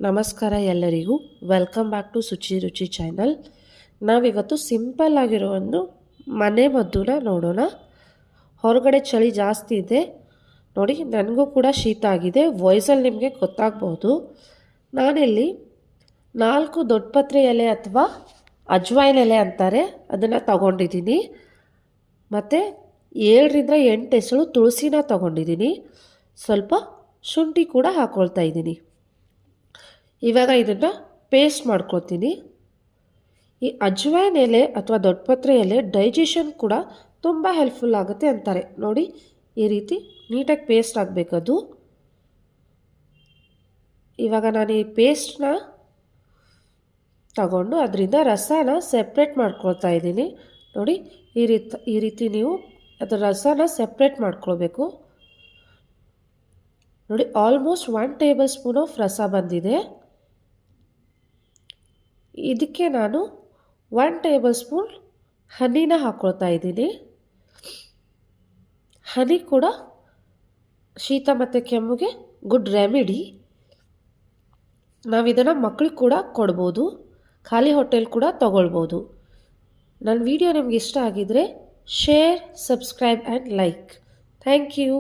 ನಮಸ್ಕಾರ ಎಲ್ಲರಿಗೂ. Welcome back to Suchi ರುಚಿ ಚಾನಲ್. ನಾವಿವತ್ತು ಸಿಂಪಲ್ ಆಗಿರೋ ಒಂದು ಮನೆ ಮದ್ದನ್ನ ನೋಡೋಣ. ಹೊರಗಡೆ ಚಳಿ ಜಾಸ್ತಿ ಇದೆ ನೋಡಿ, ನನಗೂ ಕೂಡ ಶೀತ ಆಗಿದೆ. ವಾಯ್ಸಲ್ಲಿ ನಿಮಗೆ ಗೊತ್ತಾಗ್ಬೋದು. ನಾನಿಲ್ಲಿ 4 ದೊಡ್ಡಪತ್ರೆ ಎಲೆ ಅಥವಾ ಅಜ್ವೈನ್ ಎಲೆ ಅಂತಾರೆ, ಅದನ್ನು ತಗೊಂಡಿದ್ದೀನಿ. ಮತ್ತು 7ರಿಂದ 8 ಎಸಳು ತುಳಸಿನ ತಗೊಂಡಿದ್ದೀನಿ. ಸ್ವಲ್ಪ ಶುಂಠಿ ಕೂಡ ಹಾಕ್ಕೊಳ್ತಾ ಇದ್ದೀನಿ. ಇವಾಗ ಇದನ್ನು ಪೇಸ್ಟ್ ಮಾಡ್ಕೊತೀನಿ. ಈ ಅಜ್ವೈನ್ ಎಲೆ ಅಥವಾ ದೊಡ್ಡಪತ್ರೆ ಎಲೆ ಡೈಜೆಷನ್ ಕೂಡ ತುಂಬ ಹೆಲ್ಪ್ಫುಲ್ ಆಗುತ್ತೆ ಅಂತಾರೆ ನೋಡಿ. ಈ ರೀತಿ ನೀಟಾಗಿ ಪೇಸ್ಟ್ ಆಗಬೇಕದು. ಇವಾಗ ನಾನು ಈ ಪೇಸ್ಟ್ನ ತಗೊಂಡು ಅದರಿಂದ ರಸನ ಸೆಪ್ರೇಟ್ ಮಾಡ್ಕೊಳ್ತಾ ಇದ್ದೀನಿ ನೋಡಿ. ಈ ರೀತಿ ನೀವು ಅದರ ರಸನ ಸೆಪ್ರೇಟ್ ಮಾಡ್ಕೊಳ್ಬೇಕು ನೋಡಿ. ಆಲ್ಮೋಸ್ಟ್ 1 ಟೇಬಲ್ ಸ್ಪೂನ್ ಆಫ್ ರಸ ಬಂದಿದೆ. ಇದಕ್ಕೆ ನಾನು 1 ಟೇಬಲ್ ಸ್ಪೂನ್ ಹನಿನ ಹಾಕ್ಕೊಳ್ತಾ ಇದ್ದೀನಿ. ಹನಿ ಕೂಡ ಶೀತ ಮತ್ತು ಕೆಮ್ಮಿಗೆ ಗುಡ್ ರೆಮಿಡಿ. ನಾವು ಇದನ್ನು ಮಕ್ಕಳಿಗೆ ಕೂಡ ಕೊಡ್ಬೋದು, ಖಾಲಿ ಹೊಟ್ಟೆಲಿ ಕೂಡ ತಗೊಳ್ಬೋದು. ನನ್ನ ವಿಡಿಯೋ ನಿಮ್ಗೆ ಇಷ್ಟ ಆಗಿದರೆ share, subscribe and like. Thank you.